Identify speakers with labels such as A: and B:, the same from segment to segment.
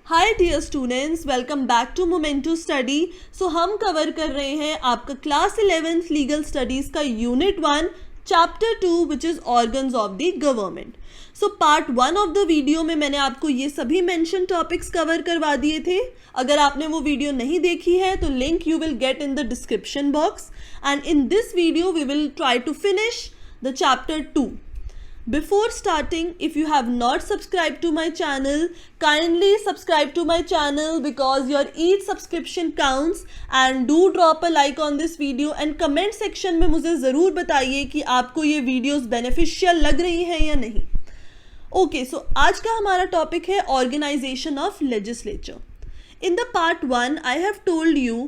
A: Hi dear students, welcome back to momento study. So हम cover कर रहे हैं आपका क्लास 11th लीगल स्टडीज़ का unit 1 chapter 2 which is organs of the government. So part 1 of the video में मैंने आपको ये सभी मेंशन टॉपिक्स कवर करवा दिए थे। अगर आपने वो वीडियो नहीं देखी है तो link you will get in the description box and in this video we will try to finish the chapter 2. Before starting, if you have not subscribed to my channel, kindly subscribe to my channel because your each subscription counts, and do drop a like on this video and comment section में मुझे ज़रूर बताइए कि आपको ये videos beneficial लग रही हैं या नहीं। Okay, so आज का हमारा topic है organization of legislature. In the part 1, I have told you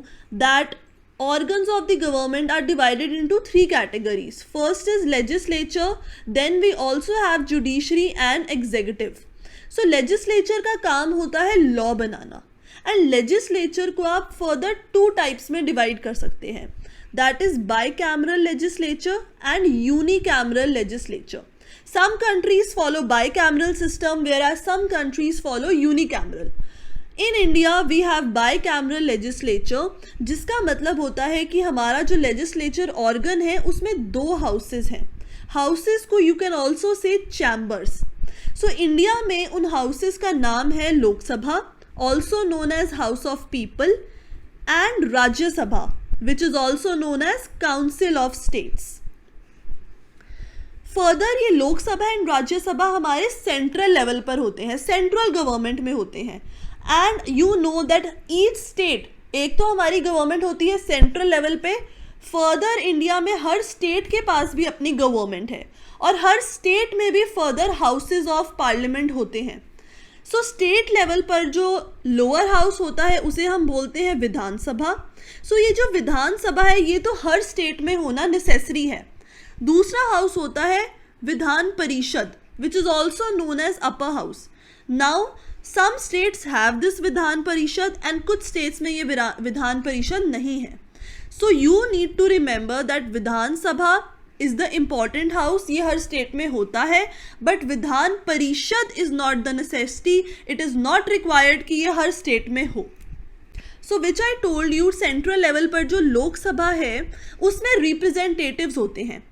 A: that organs of the government are divided into 3 categories. First is legislature, then we also have judiciary and executive. So legislature का काम होता है law banana, and legislature को आप further 2 types में divide कर सकते हैं. That is bicameral legislature and unicameral legislature. Some countries follow bicameral system whereas some countries follow unicameral. In India we have bicameral legislature, जिसका मतलब होता है कि हमारा जो लेजिस्लेचर ऑर्गन है उसमें 2 हाउसेस हैं. हाउसेस को you can also say chambers. So India में उन हाउसेस का नाम है Lok Sabha, also known as house of people, and Rajya Sabha which is also known as council of states. Further ये लोकसभा एंड राज्यसभा हमारे सेंट्रल लेवल पर होते हैं, सेंट्रल गवर्नमेंट में होते हैं. And you know that each state, एक तो हमारी गवर्नमेंट होती है सेंट्रल लेवल पे, फर्दर इंडिया में हर स्टेट के पास भी अपनी गवर्नमेंट है और हर स्टेट में भी फर्दर हाउसेज ऑफ पार्लियामेंट होते हैं. सो स्टेट लेवल पर जो लोअर हाउस होता है उसे हम बोलते हैं विधानसभा. सो ये जो विधानसभा है ये तो हर स्टेट में होना नेसेसरी है. दूसरा हाउस होता है Vidhan Parishad which is also known as upper house. Now some states have this Vidhan Parishad and कुछ स्टेट्स में ये विधान परिषद नहीं है. So you need to remember that Vidhan Sabha is the important house, ये हर स्टेट में होता है, but Vidhan Parishad is not the necessity, it is not required कि ये हर स्टेट में हो. So which I told you, central level पर जो लोकसभा है उसमें रिप्रेजेंटेटिव्स होते हैं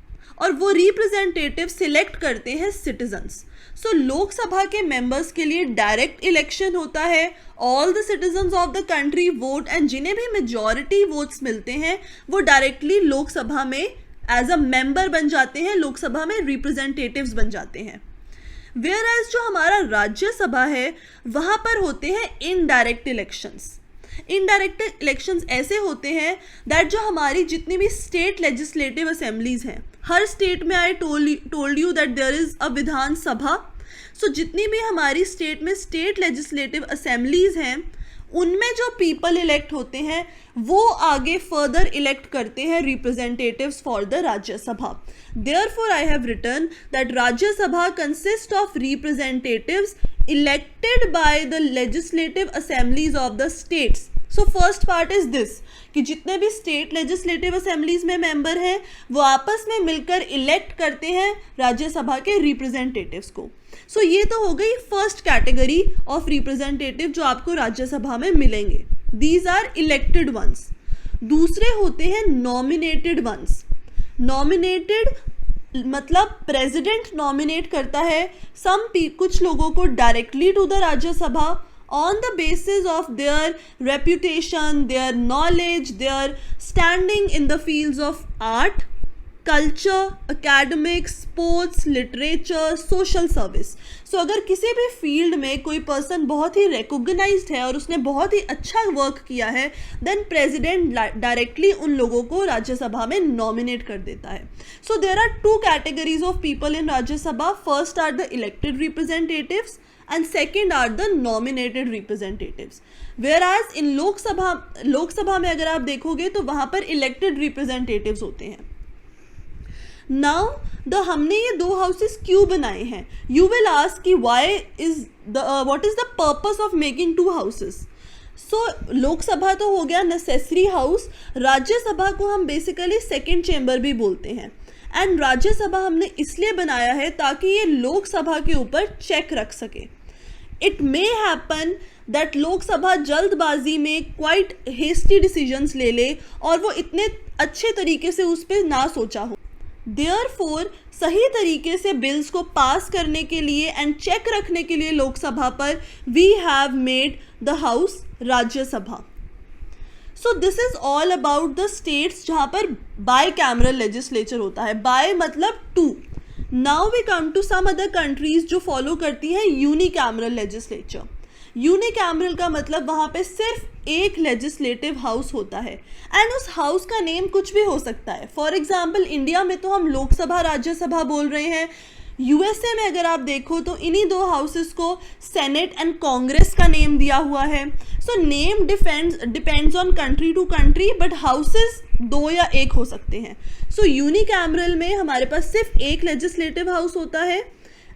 A: और वो रिप्रेजेंटेटिव सिलेक्ट करते हैं सिटीजन्स. सो लोकसभा के मेंबर्स के लिए डायरेक्ट इलेक्शन होता है. All the citizens of the country vote and जिन्हें भी मेजॉरिटी वोट्स मिलते हैं वो डायरेक्टली लोकसभा में एज अ मेंबर बन जाते हैं, लोकसभा में रिप्रेजेंटेटिव्स बन जाते हैं. वेयर एज जो हमारा राज्यसभा है वहाँ पर होते हैं इनडायरेक्ट इलेक्शंस. इनडायरेक्ट इलेक्शंस ऐसे होते हैं दैट जो हमारी जितनी भी स्टेट लेजिस्लेटिव असेंबलीज हैं, हर स्टेट में I told you that there is a Vidhan Sabha. So जितनी भी हमारी स्टेट में स्टेट लेजिस्लेटिव असेंबलीज हैं उनमें जो पीपल इलेक्ट होते हैं वो आगे फर्दर इलेक्ट करते हैं representatives for the Rajya Sabha. Therefore I have written that Rajya Sabha consist of representatives elected by the legislative assemblies of the states. So first part is this कि जितने भी स्टेट लेजिस्लेटिव असेंबलीज में मेंबर हैं वो आपस में मिलकर इलेक्ट करते हैं राज्यसभा के रिप्रेजेंटेटिव्स को. सो ये तो हो गई फर्स्ट कैटेगरी ऑफ रिप्रेजेंटेटिव जो आपको राज्यसभा में मिलेंगे. These are elected ones. दूसरे होते हैं नॉमिनेटेड वंस. नॉमिनेटेड मतलब प्रेसिडेंट नॉमिनेट करता है कुछ लोगों को directly to the Rajya Sabha on the basis of their reputation, their knowledge, their standing in the fields of art, culture, academics, sports, literature, social service. So अगर किसी भी फील्ड में कोई पर्सन बहुत ही रिकॉग्नाइज्ड है और उसने बहुत ही अच्छा वर्क किया है देन प्रेसिडेंट डायरेक्टली उन लोगों को राज्यसभा में नॉमिनेट कर देता है. So there are 2 categories of people in Rajya Sabha. First are the elected representatives and second are the nominated representatives. Whereas in Lok Sabha में अगर आप देखोगे तो वहाँ पर elected representatives होते हैं. नाउ हमने ये 2 हाउसेस क्यों बनाए हैं? यू विल आस्क कि what is the purpose of making 2 houses. So Lok Sabha तो हो गया नेसेसरी हाउस, राज्यसभा को हम बेसिकली सेकेंड चेंबर भी बोलते हैं. एंड राज्यसभा हमने इसलिए बनाया है ताकि ये लोकसभा के ऊपर चेक रख सके. It may happen that Lok Sabha जल्दबाजी में क्वाइट हेस्टी डिसीजंस ले ले और वो इतने अच्छे तरीके से उस पर ना सोचा हो। देयरफॉर सही तरीके से बिल्स को पास करने के लिए एंड चेक रखने के लिए लोकसभा पर we have made the house Rajya Sabha. So this is all about the states जहाँ पर बाई कैमरल लेजिस्लेचर होता है। बाय मतलब two. Now we come to some other countries जो फॉलो करती हैं यूनिकैमरल लेजिस्लेचर। यूनिकैमरल का मतलब वहाँ पे सिर्फ एक लेजिस्लेटिव हाउस होता है एंड उस हाउस का नेम कुछ भी हो सकता है। फॉर एग्जाम्पल इंडिया में तो हम लोकसभा राज्यसभा बोल रहे हैं। यूएसए में अगर आप देखो तो इन्हीं दो हाउसेस को सेनेट एंड कांग्रेस का नेम दिया हुआ है। So name depends on country to country, but houses दो या एक हो सकते हैं। सो यूनिकैमरल में हमारे पास सिर्फ एक लेजिस्लेटिव हाउस होता है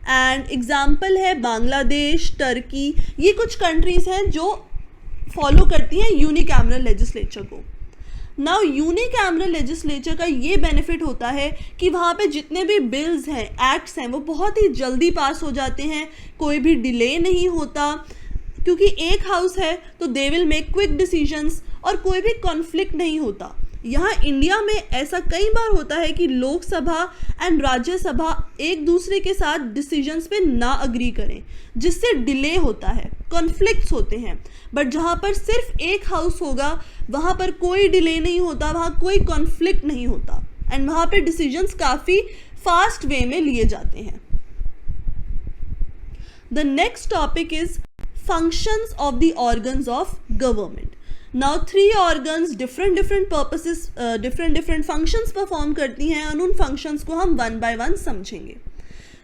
A: एंड एग्जाम्पल है बांग्लादेश, टर्की, ये कुछ कंट्रीज हैं जो फॉलो करती हैं यूनिकैमरल लेजिस्लेचर को। नाउ यूनिकैमरल लेजिस्लेचर का ये बेनिफिट होता है कि वहाँ पे जितने भी बिल्स हैं, एक्ट्स हैं, वो बहुत ही जल्दी पास हो जाते हैं, कोई भी डिले नहीं होता, क्योंकि एक हाउस है तो they will make quick decisions और कोई भी कॉन्फ्लिक्ट नहीं होता। यहाँ इंडिया में ऐसा कई बार होता है कि लोकसभा एंड राज्यसभा एक दूसरे के साथ डिसीजंस पे ना अग्री करें, जिससे डिले होता है, कॉन्फ्लिक्ट्स होते हैं। बट जहाँ पर सिर्फ एक हाउस होगा वहाँ पर कोई डिले नहीं होता, वहाँ कोई कॉन्फ्लिक्ट नहीं होता एंड वहाँ पे डिसीजंस काफ़ी फास्ट वे में लिए जाते हैं। The next topic is functions of the organs of government. Now 3 organs different purposes, different functions perform करती हैं और उन functions को हम one by one समझेंगे।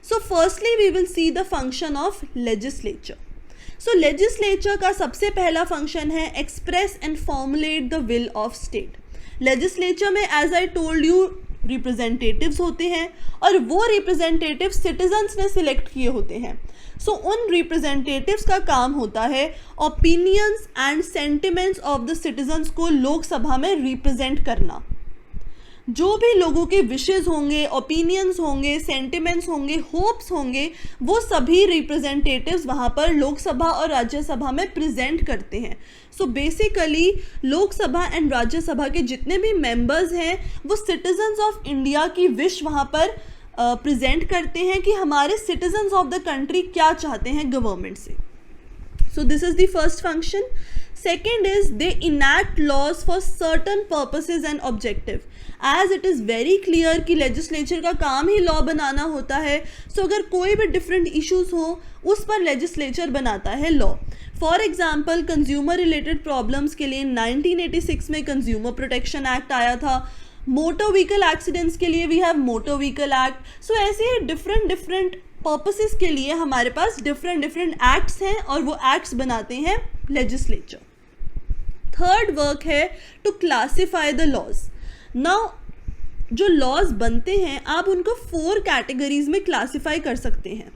A: So firstly we will see the function of legislature. So legislature का सबसे पहला function है express and formulate the will of state. Legislature में as I told you representatives होते हैं और वो रिप्रेजेंटेटिव सिटीजन्स ने सिलेक्ट किए होते हैं। सो उन रिप्रेजेंटेटिव्स का काम होता है opinions and sentiments of the citizens को लोकसभा में रिप्रेजेंट करना। जो भी लोगों के विशेज़ होंगे, ओपिनियंस होंगे, सेंटिमेंट्स होंगे, होप्स होंगे, वो सभी रिप्रेजेंटेटिव्स वहाँ पर लोकसभा और राज्यसभा में प्रेजेंट करते हैं। So basically Lok Sabha and Rajya Sabha के जितने भी मेंबर्स हैं वो सिटीजन्स ऑफ इंडिया की विश वहाँ पर प्रेजेंट करते हैं कि हमारे सिटीजन्स ऑफ द कंट्री क्या चाहते हैं गवर्नमेंट से। So this is the first function. Second is they enact laws for certain purposes and objective. As it is very clear कि legislature का काम ही law बनाना होता है, so अगर कोई भी different issues हो उस पर legislature बनाता है law. For example, consumer related problems के लिए 1986 में Consumer Protection Act आया था। मोटर व्हीकल एक्सीडेंट्स के लिए we have motor vehicle act. So ऐसे ही डिफरेंट पर्पसेस के लिए हमारे पास डिफरेंट एक्ट्स हैं और वो एक्ट्स बनाते हैं लेजिस्लेचर। थर्ड वर्क है to classify the laws. Now जो लॉज बनते हैं आप उनको 4 कैटेगरीज में क्लासिफाई कर सकते हैं।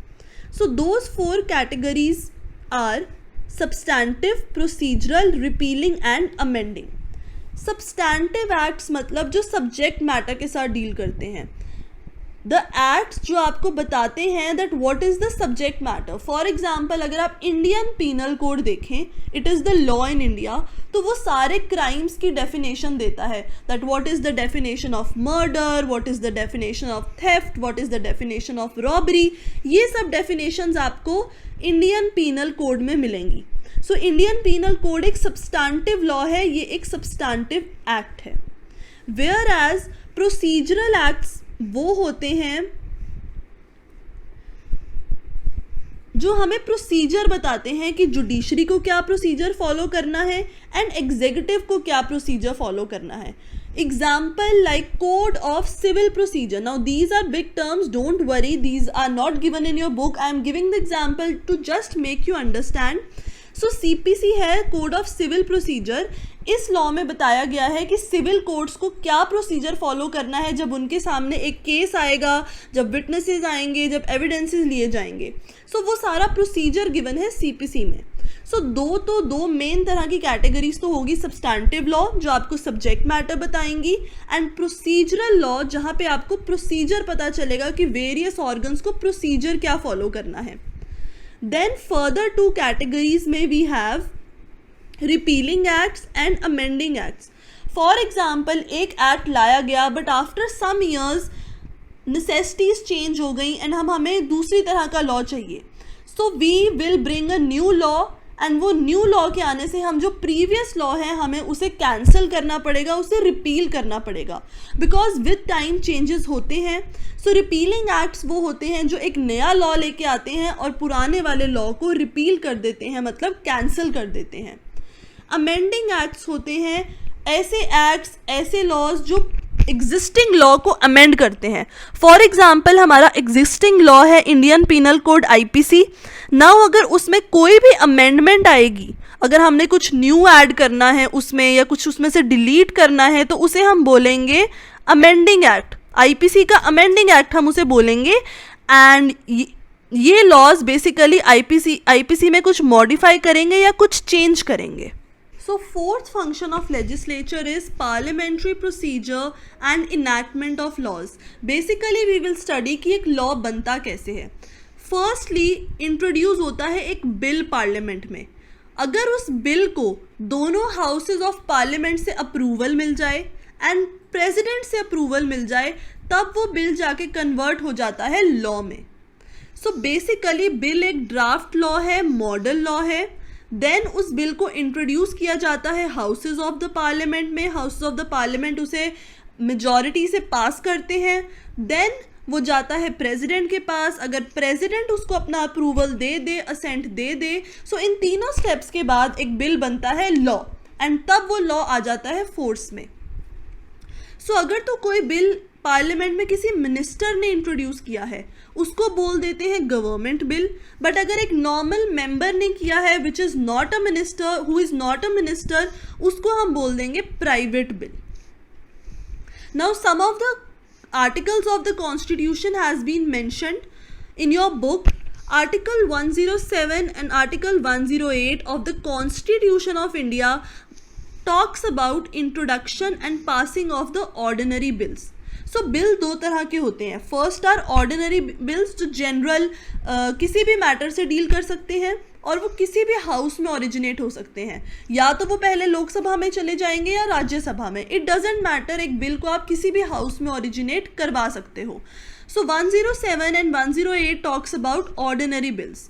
A: So those 4 categories are substantive, procedural, repealing and amending. Substantive acts मतलब जो सब्जेक्ट मैटर के साथ डील करते हैं। द एक्ट्स जो आपको बताते हैं that what is the subject matter. For example अगर आप इंडियन पीनल कोड देखें, it is the law in India, तो वो सारे क्राइम्स की डेफिनेशन देता है that what is the definition of murder, what is the definition of theft, what is the definition of robbery. ये सब डेफिनेशंस आपको इंडियन पीनल कोड में मिलेंगी। सो इंडियन पीनल कोड एक सब्सटैंटिव लॉ है, ये एक सब्सटैंटिव एक्ट है। वेयर एज प्रोसीजरल एक्ट्स वो होते हैं जो हमें प्रोसीजर बताते हैं कि जुडिशरी को क्या प्रोसीजर फॉलो करना है एंड एग्जीक्यूटिव को क्या प्रोसीजर फॉलो करना है। Example like code of civil procedure. Now these are big terms, don't worry, these are not given in your book, I am giving the example to just make you understand. So CPC है code of civil procedure. इस law में बताया गया है कि civil courts को क्या procedure follow करना है जब उनके सामने एक केस आएगा, जब विटनेसेस आएंगे, जब एविडेंसेस लिए जाएंगे। सो वो सारा प्रोसीजर गिवन है सीपीसी में। सो दो मेन तरह की कैटेगरीज तो होगी, सब्सटैंटिव लॉ जो आपको सब्जेक्ट मैटर बताएंगी एंड प्रोसीजरल लॉ जहाँ पे आपको प्रोसीजर पता चलेगा कि वेरियस ऑर्गन्स को प्रोसीजर क्या फॉलो करना है। Then further two categories में we have repealing acts and amending acts. For example, एक एक्ट लाया गया but after some years necessities change हो गई एंड हमें दूसरी तरह का लॉ चाहिए. So we will bring a new law and वो न्यू लॉ के आने से हम जो प्रीवियस लॉ है हमें उसे कैंसिल करना पड़ेगा, उसे रिपील करना पड़ेगा, बिकॉज विद टाइम चेंजेस होते हैं. सो रिपीलिंग एक्ट्स वो होते हैं जो एक नया लॉ लेके आते हैं और पुराने वाले लॉ को रिपील कर देते हैं, मतलब कैंसिल कर देते हैं. अमेंडिंग एक्ट्स होते हैं ऐसे एक्ट्स, ऐसे लॉज जो एग्जिस्टिंग लॉ को अमेंड करते हैं. फॉर एग्जाम्पल हमारा एग्जिस्टिंग लॉ है Indian penal code IPC. Now अगर उसमें कोई भी अमेंडमेंट आएगी, अगर हमने कुछ न्यू ऐड करना है उसमें या कुछ उसमें से डिलीट करना है तो उसे हम बोलेंगे अमेंडिंग एक्ट. IPC का अमेंडिंग एक्ट हम उसे बोलेंगे. एंड ये लॉज बेसिकली IPC में कुछ मॉडिफाई करेंगे या कुछ चेंज करेंगे. So fourth function of legislature is parliamentary procedure and enactment of laws. Basically we will study कि एक law बनता कैसे है. Firstly introduce होता है एक bill parliament में. अगर उस bill को दोनों houses of parliament से approval मिल जाए and president से approval मिल जाए तब वो bill जाके convert हो जाता है law में. So basically bill एक draft law है, model law है. देन उस बिल को इंट्रोड्यूस किया जाता है हाउसेज ऑफ द पार्लियामेंट में. हाउसेज ऑफ द पार्लियामेंट उसे मेजॉरिटी से पास करते हैं. देन वो जाता है प्रेसिडेंट के पास. अगर प्रेसिडेंट उसको अपना अप्रूवल दे दे, असेंट दे दे, सो इन तीनों स्टेप्स के बाद एक बिल बनता है लॉ एंड तब वो लॉ आ जाता है फोर्स में. सो अगर तो कोई बिल पार्लियामेंट में किसी मिनिस्टर ने इंट्रोड्यूस किया है उसको बोल देते हैं गवर्नमेंट बिल. बट अगर एक नॉर्मल मेंबर ने किया है which is not a minister, who is not a minister, उसको हम बोल देंगे private bill. Now some of the articles of the constitution has been mentioned in your book. Article 107 and Article 108 of the Constitution of India talks about introduction and passing of the ordinary bills. So bill दो तरह के होते हैं. First are ordinary bills जो general किसी भी matter से deal कर सकते हैं और वो किसी भी हाउस में ओरिजिनेट हो सकते हैं. या तो वो पहले लोकसभा में चले जाएंगे या राज्यसभा में, इट डजेंट मैटर. एक बिल को आप किसी भी हाउस में ओरिजिनेट करवा सकते हो. सो 107 and 108 talks about ordinary bills,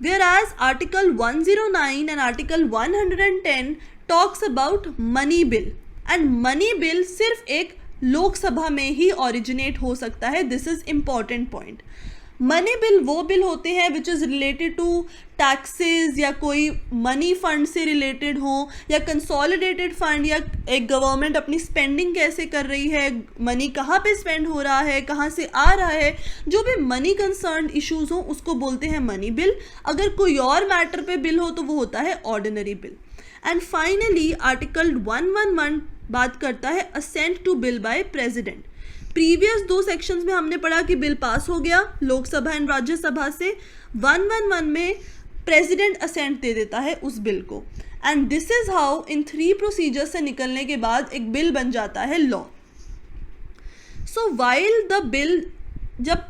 A: whereas Article 109 and Article 110 talks about money bill. and money bill सिर्फ एक लोकसभा में ही ओरिजिनेट हो सकता है. This is important point. Money bill वो बिल होते हैं which is related to taxes या कोई मनी फंड से रिलेटेड हो या कंसोलिडेटेड फंड या एक गवर्नमेंट अपनी स्पेंडिंग कैसे कर रही है, मनी कहाँ पे स्पेंड हो रहा है, कहाँ से आ रहा है, जो भी मनी कंसर्न्ड इश्यूज हो उसको बोलते हैं मनी बिल. अगर कोई और मैटर पे बिल हो तो वो होता है ordinary bill. And finally article 111 बात करता है assent to bill by president. Previous दो सेक्शंस में हमने पढ़ा कि बिल पास हो गया लोकसभा एंड राज्यसभा से. 111 में प्रेसिडेंट असेंट दे देता है उस बिल को. And this is how in 3 procedures से निकलने के बाद एक बिल बन जाता है law. So while the bill जब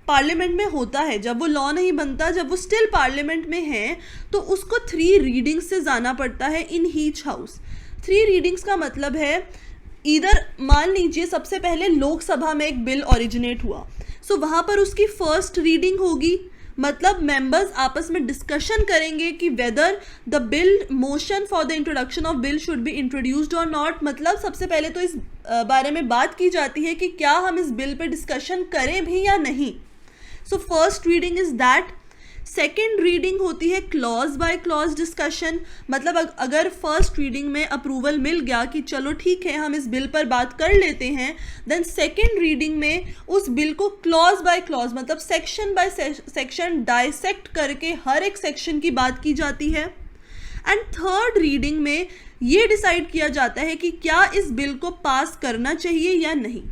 A: पार्लियामेंट में होता है, जब वो लॉ नहीं बनता, जब वो स्टिल पार्लियामेंट में है, तो उसको 3 रीडिंग्स से जाना पड़ता है इन ईच हाउस. 3 रीडिंग्स का मतलब है इधर मान लीजिए सबसे पहले लोकसभा में एक बिल ओरिजिनेट हुआ, सो वहाँ पर उसकी फर्स्ट रीडिंग होगी. मतलब मेंबर्स आपस में डिस्कशन करेंगे कि whether the bill motion for the introduction of bill should be introduced और नॉट. मतलब सबसे पहले तो इस बारे में बात की जाती है कि क्या हम इस बिल पे डिस्कशन करें भी या नहीं. So first reading is that. Second reading होती है क्लॉज बाय क्लॉज डिस्कशन. मतलब अगर फर्स्ट रीडिंग में अप्रूवल मिल गया कि चलो ठीक है हम इस बिल पर बात कर लेते हैं, देन सेकेंड रीडिंग में उस बिल को क्लॉज बाय क्लॉज मतलब सेक्शन बाय सेक्शन डाइसेक्ट करके हर एक सेक्शन की बात की जाती है. एंड थर्ड रीडिंग में ये डिसाइड किया जाता है कि क्या इस बिल को पास करना चाहिए या नहीं.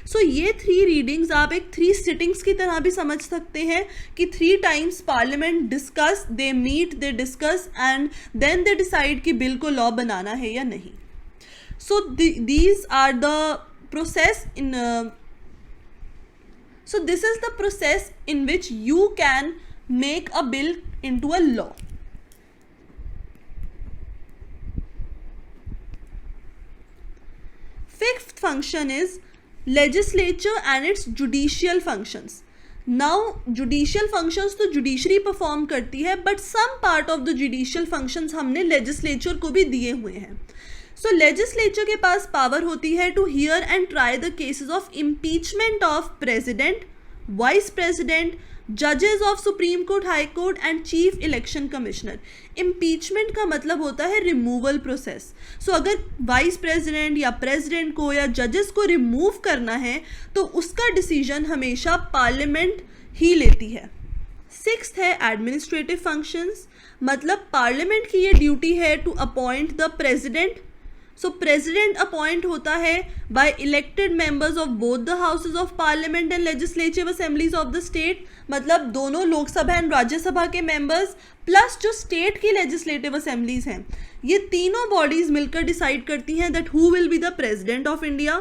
A: सो ये 3 रीडिंग्स आप एक 3 सिटिंग्स की तरह भी समझ सकते हैं कि 3 times parliament discuss, they meet, they discuss and then they decide कि बिल को लॉ बनाना है या नहीं. So these are the process in so this is the process in which you can make a bill into a law. Fifth function is legislature and its judicial functions. Now judicial functions तो judiciary perform करती है, but some part of the judicial functions हमने legislature को भी दिए हुए हैं. So legislature के पास power होती है to hear and try the cases of impeachment of president, vice president, जजेस of supreme court, high court and chief election commissioner. Impeachment का मतलब होता है रिमूवल प्रोसेस. सो अगर वाइस प्रेसिडेंट या प्रेसिडेंट को या जजेस को रिमूव करना है तो उसका डिसीजन हमेशा पार्लियामेंट ही लेती है. सिक्स्थ है एडमिनिस्ट्रेटिव फंक्शंस. मतलब पार्लियामेंट की ये ड्यूटी है to appoint the president. So president appoint होता है by elected members of both the houses of parliament and legislative assemblies of the state. मतलब दोनों लोकसभा एंड राज्यसभा के मेंबर्स प्लस जो स्टेट की लेजिस्लेटिव असेंबलीज हैं, ये तीनों बॉडीज मिलकर डिसाइड करती हैं that who will be the president of India.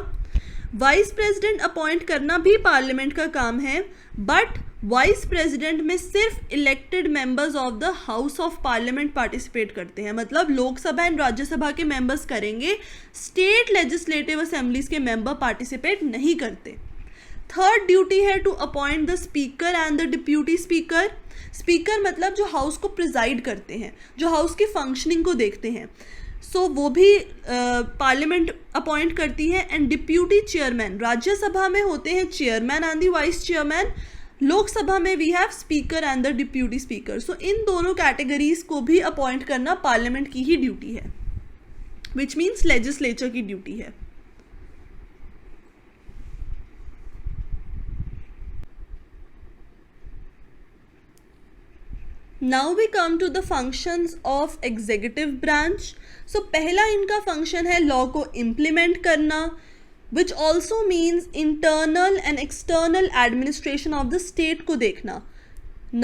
A: Vice president appoint करना भी पार्लियामेंट का काम है, बट वाइस प्रेसिडेंट में सिर्फ elected members of the house of parliament participate करते हैं. मतलब लोकसभा एंड राज्यसभा के मेंबर्स करेंगे, स्टेट लेजिस्लेटिव असेंबलीज के मेंबर पार्टिसिपेट नहीं करते. थर्ड ड्यूटी है to appoint the speaker and the deputy speaker. Speaker मतलब जो हाउस को प्रिजाइड करते हैं, जो हाउस की फंक्शनिंग को देखते हैं. सो वो भी पार्लियामेंट अपॉइंट करती है. एंड डिप्यूटी चेयरमैन, राज्यसभा में होते हैं chairman and the vice chairman, Lok Sabha में we have speaker and the deputy speaker. So इन दोनों कैटेगरीज को भी अपॉइंट करना पार्लियामेंट की ही ड्यूटी है, विच मीन्स लेजिस्लेचर की ड्यूटी है. Now we come to the functions of executive branch. So पहला इनका function है law को implement करना, which also means internal and external administration of the state को देखना.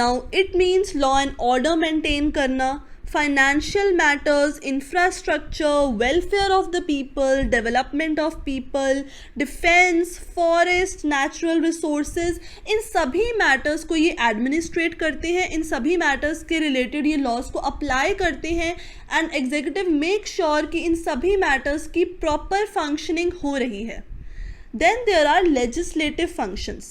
A: Now it means law and order maintain करना, financial matters, infrastructure, welfare of the people, development of people, defense, forest, natural resources, इन सभी matters को ये administrate करते हैं. इन सभी matters के related ये laws को apply करते हैं and executive make sure कि इन सभी matters की proper functioning हो रही है. Then there are legislative functions.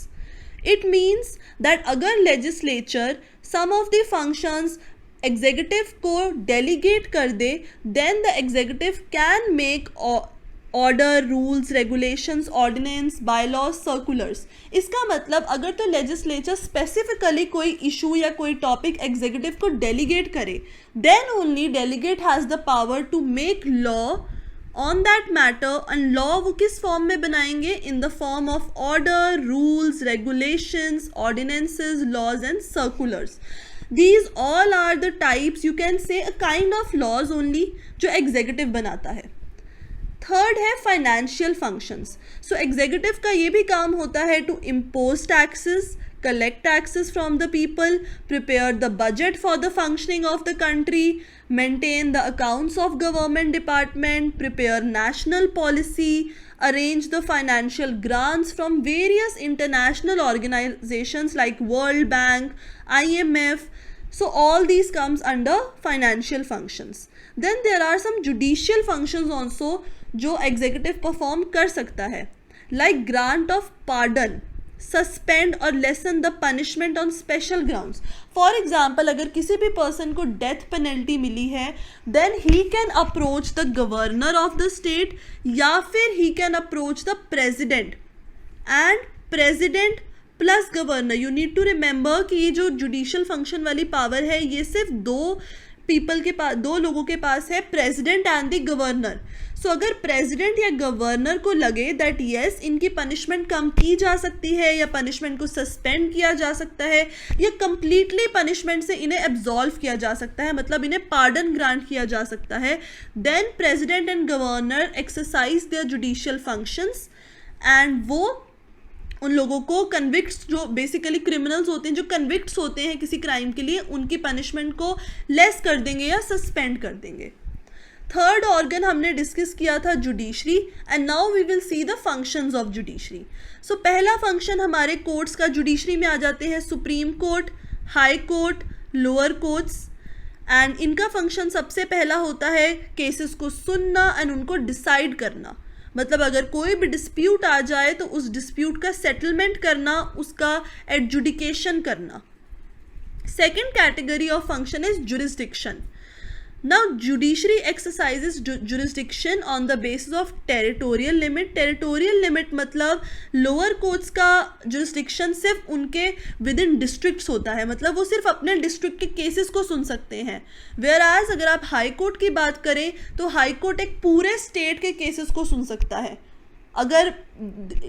A: It means that अगर legislature some of the functions executive को डेलीगेट कर दे, then the executive can make order, rules, regulations, ordinance, bylaws, circulars. इसका मतलब अगर तो लेजिस्लेचर स्पेसिफिकली कोई इशू या कोई टॉपिक एग्जीक्यूटिव को डेलीगेट करे, then only delegate has the power to make law on that matter. And law वो किस फॉर्म में बनाएंगे? In the form of order, rules, regulations, ordinances, laws and circulars. These all are the types, you can say a kind of laws only जो executive बनाता है. Third है financial functions. सो executive का ये भी काम होता है to impose taxes, collect taxes from the people, prepare the budget for the functioning of the country, maintain the accounts of government department, prepare national policy, arrange the financial grants from various international organizations like World Bank, IMF. So all these comes under financial functions. Then there are some judicial functions also जो executive perform कर सकता है, like grant of pardon, suspend और lessen the punishment on special grounds. For example अगर किसी भी person को death penalty मिली है, then he can approach the governor of the state या फिर he can approach the president. And president plus governor, you need to remember कि ये जो जुडिशियल फंक्शन वाली पावर है ये सिर्फ दो लोगों के पास है, प्रेजिडेंट एंड द गवर्नर. सो अगर प्रेसिडेंट या गवर्नर को लगे दैट यस इनकी पनिशमेंट कम की जा सकती है या पनिशमेंट को सस्पेंड किया जा सकता है या कंप्लीटली पनिशमेंट से इन्हें एब्जॉल्व किया जा सकता है, मतलब इन्हें पार्डन ग्रांट किया जा सकता है, then president and governor exercise their judicial functions एंड वो उन लोगों को कन्विक्ट्स, जो बेसिकली क्रिमिनल्स होते हैं, जो कन्विक्ट्स होते हैं किसी क्राइम के लिए, उनकी पनिशमेंट को लेस कर देंगे या सस्पेंड कर देंगे. थर्ड ऑर्गन हमने डिस्कस किया था judiciary, and now we will see the functions of judiciary. So पहला फंक्शन हमारे कोर्ट्स का जुडिशरी में आ जाते हैं supreme court, high court, lower courts, and इनका फंक्शन सबसे पहला होता है केसेस को सुनना एंड उनको डिसाइड करना। मतलब अगर कोई भी डिस्प्यूट आ जाए तो उस डिस्प्यूट का सेटलमेंट करना, उसका एडजुडिकेशन करना। Second category of function is jurisdiction. Now, judiciary exercises jurisdiction on the basis of territorial limit. Territorial limit मतलब lower courts का jurisdiction सिर्फ उनके within districts होता है, मतलब वो सिर्फ अपने district के cases को सुन सकते हैं। Whereas अगर आप high court की बात करें तो high court एक पूरे state के cases को सुन सकता है। अगर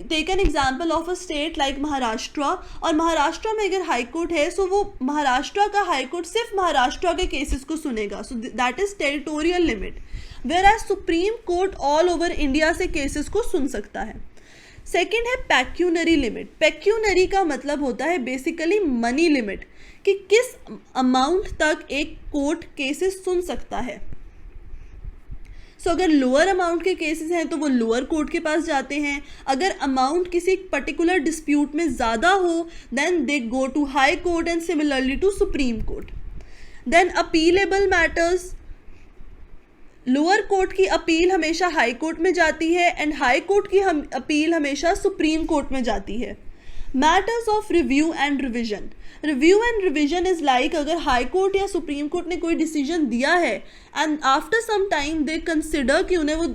A: take an example of a state like Maharashtra, और महाराष्ट्र में अगर हाई कोर्ट है सो वो महाराष्ट्र का हाई कोर्ट सिर्फ महाराष्ट्र के केसेस को सुनेगा, so that is territorial limit. Whereas supreme court all over India से केसेस को सुन सकता है। सेकेंड है पेक्यूनरी लिमिट। पेक्यूनरी का मतलब होता है बेसिकली मनी लिमिट, कि किस अमाउंट तक एक कोर्ट केसेस सुन सकता है। सो अगर लोअर अमाउंट के केसेस हैं तो वो लोअर कोर्ट के पास जाते हैं। अगर अमाउंट किसी पर्टिकुलर डिस्प्यूट में ज़्यादा हो then they go to high court and similarly to supreme court. Then appellable matters, lower court की अपील हमेशा हाई कोर्ट में जाती है एंड हाई कोर्ट की अपील हमेशा सुप्रीम कोर्ट में जाती है। Matters of review and revision. Review and revision is like अगर हाई कोर्ट या सुप्रीम कोर्ट ने कोई डिसीजन दिया है and after some time they consider कि उन्हें वो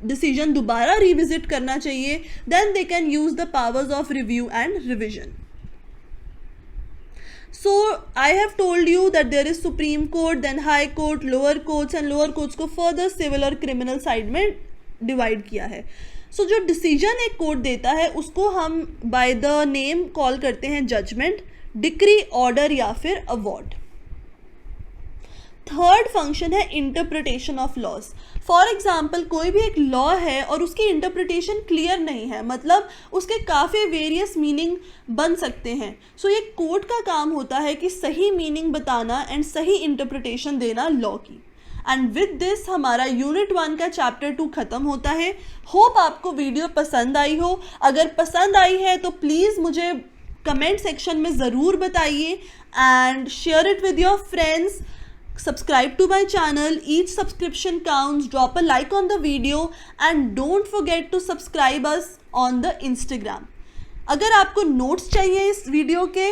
A: डिसीजन दोबारा रिविजिट करना चाहिए, then they can use the powers of review and revision. So I have told you that there is Supreme Court, then High Court, lower courts and lower courts को further civil और criminal side में divide किया है। So जो decision एक court देता है उसको हम by the name कॉल करते हैं judgment, decree, order या फिर award। थर्ड फंक्शन है interpretation of laws. For example कोई भी एक लॉ है और उसकी इंटरप्रिटेशन क्लियर नहीं है, मतलब उसके काफ़ी वेरियस मीनिंग बन सकते हैं। सो ये कोर्ट का काम होता है कि सही मीनिंग बताना एंड सही इंटरप्रिटेशन देना लॉ की। एंड विद दिस हमारा यूनिट 1 का चैप्टर 2 ख़त्म होता है। होप आपको वीडियो पसंद आई हो। अगर पसंद आई है तो प्लीज़ मुझे कमेंट सेक्शन में ज़रूर बताइए and share it with your friends. Subscribe to my channel, each subscription counts. Drop a like on the video and don't forget to subscribe us on the Instagram. अगर आपको notes चाहिए इस video के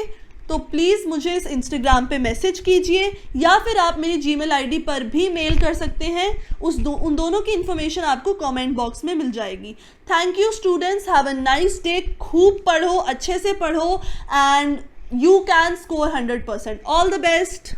A: तो please मुझे इस Instagram पे message कीजिए या फिर आप मेरी जीमेल आईडी पर भी मेल कर सकते हैं। उन दोनों की इन्फॉर्मेशन आपको कमेंट बॉक्स में मिल जाएगी। Thank you students, have a nice day. खूब पढ़ो, अच्छे से पढ़ो and you can score 100%। All the best.